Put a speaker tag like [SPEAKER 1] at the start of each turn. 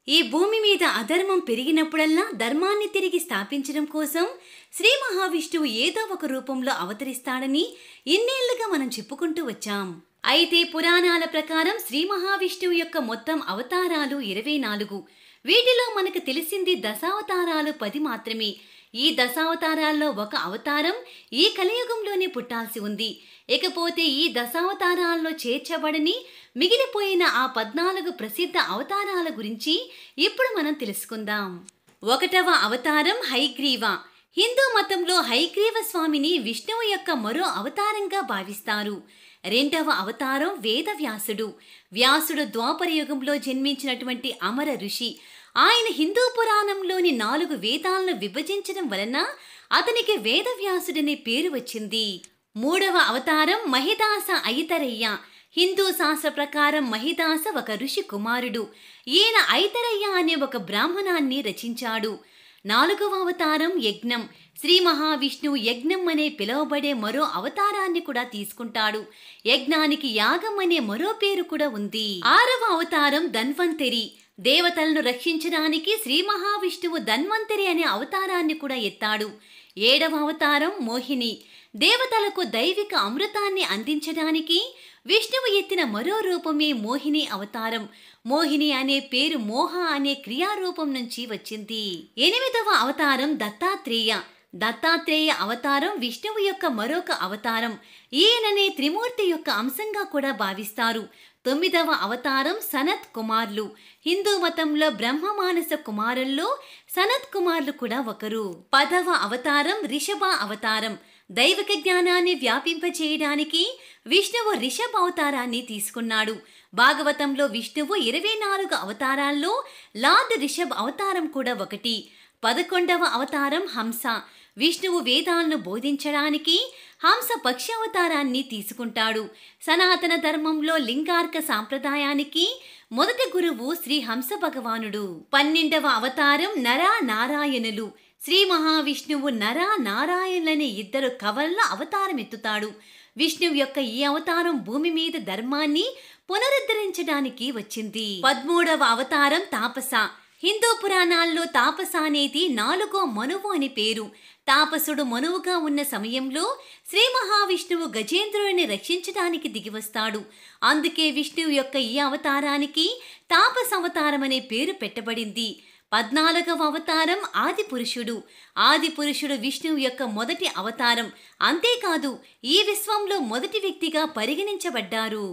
[SPEAKER 1] ఈ భూమి మీద అధర్మం పెరిగినప్పుడల్లా ధర్మాన్ని తిరిగి స్థాపించడం కోసం శ్రీ మహావిష్ణువు ఏదో ఒక రూపంలో అవతరిస్తాడని ఇన్నేళ్లుగా మనం చెప్పుకుంటూ వచ్చాం. అయితే పురాణాల ప్రకారం శ్రీ మహావిష్ణువు యొక్క మొత్తం అవతారాలు 24. వీటిలో మనకు తెలిసింది దశావతారాలు 10 మాత్రమే. ఈ దశావతారాల్లో ఒక అవతారం ఈ కలియుగంలోనే పుట్టాల్సి ఉంది. ఇకపోతే ఈ దశావతారాల్లో చేర్చబడని మిగిలిపోయిన ఆ 14 ప్రసిద్ధ అవతారాల గురించి ఇప్పుడు మనం తెలుసుకుందాం. 1వ అవతారం హయగ్రీవ. హిందూ మతంలో హయగ్రీవ స్వామిని విష్ణువు యొక్క మరో అవతారంగా భావిస్తారు. 2వ అవతారం వేదవ్యాసుడు. వ్యాసుడు ద్వాపర యుగంలో జన్మించినటువంటి అమర ఋషి. ఆయన హిందూ పురాణంలోని 4 వేదాలను విభజించడం వలన అతనికి వేదవ్యాసుడనే పేరు వచ్చింది. 3వ అవతారం మహిదాస ఐతరయ్య. హిందూ శాస్త్ర ప్రకారం మహిదాస ఒక ఋషి కుమారుడు. ఈయన ఐతరయ్య అనే ఒక బ్రాహ్మణాన్ని రచించాడు. 4వ అవతారం యజ్ఞం. శ్రీ మహావిష్ణువు యజ్ఞం అనే పిలువబడే మరో అవతారాన్ని కూడా తీసుకుంటాడు. యజ్ఞానికి యాగం అనే మరో పేరు కూడా ఉంది. 6వ అవతారం ధన్వంతరి. దేవతలను రక్షించడానికి శ్రీ మహావిష్ణువు ధన్వంతరి అనే అవతారాన్ని కూడా ఎత్తాడు. 7వ అవతారం మోహిని. దేవతలకు దైవిక అమృతాన్ని అందించడానికి విష్ణువు ఎత్తిన మరో రూపమే మోహిని అవతారం. మోహిని అనే పేరు మోహ అనే క్రియారూపం నుంచి వచ్చింది. 8వ అవతారం దత్తాత్రేయ. దత్తాత్రేయ అవతారం విష్ణువు యొక్క మరొక అవతారం. ఈయననే త్రిమూర్తి యొక్క అంశంగా కూడా భావిస్తారు. 9వ అవతారం సనత్ కుమార్లు. హిందూ మతంలో బ్రహ్మమానస కుమారుల్లో సనత్ కుమార్లు కూడా ఒకరు. 10వ అవతారం రిషభ అవతారం. దైవిక జ్ఞానాన్ని వ్యాపింపచేయడానికి విష్ణువు రిషభ అవతారాన్ని తీసుకున్నాడు. భాగవతంలో విష్ణువు 24 అవతారాల్లో లార్డ్ రిషభ్ అవతారం కూడా ఒకటి. 11వ అవతారం హంస. విష్ణువు వేదాలను బోధించడానికి హంస పక్షి అవతారాన్ని తీసుకుంటాడు. సనాతన ధర్మంలో లింగార్క సాంప్రదాయానికి మొదటి గురువు శ్రీ హంస భగవానుడు. 12వ అవతారం నర నారాయణులు. శ్రీ మహావిష్ణువు నర నారాయణులనే 2 కవళ్ల అవతారం ఎత్తుతాడు. విష్ణువు యొక్క ఈ అవతారం భూమి మీద ధర్మాన్ని పునరుద్ధరించడానికి వచ్చింది. 13వ అవతారం తాపస. హిందూ పురాణాల్లో తాపస అనేది 4వ మనువు అని పేరు. తాపసుడు మనువుగా ఉన్న సమయంలో శ్రీ మహావిష్ణువు గజేంద్రుడిని రక్షించడానికి దిగివస్తాడు. అందుకే విష్ణువు యొక్క ఈ అవతారానికి తాపస అవతారం అనే పేరు పెట్టబడింది. 14వ అవతారం ఆదిపురుషుడు. ఆదిపురుషుడు విష్ణువు యొక్క మొదటి అవతారం. అంతేకాదు ఈ విశ్వంలో మొదటి వ్యక్తిగా పరిగణించబడ్డారు.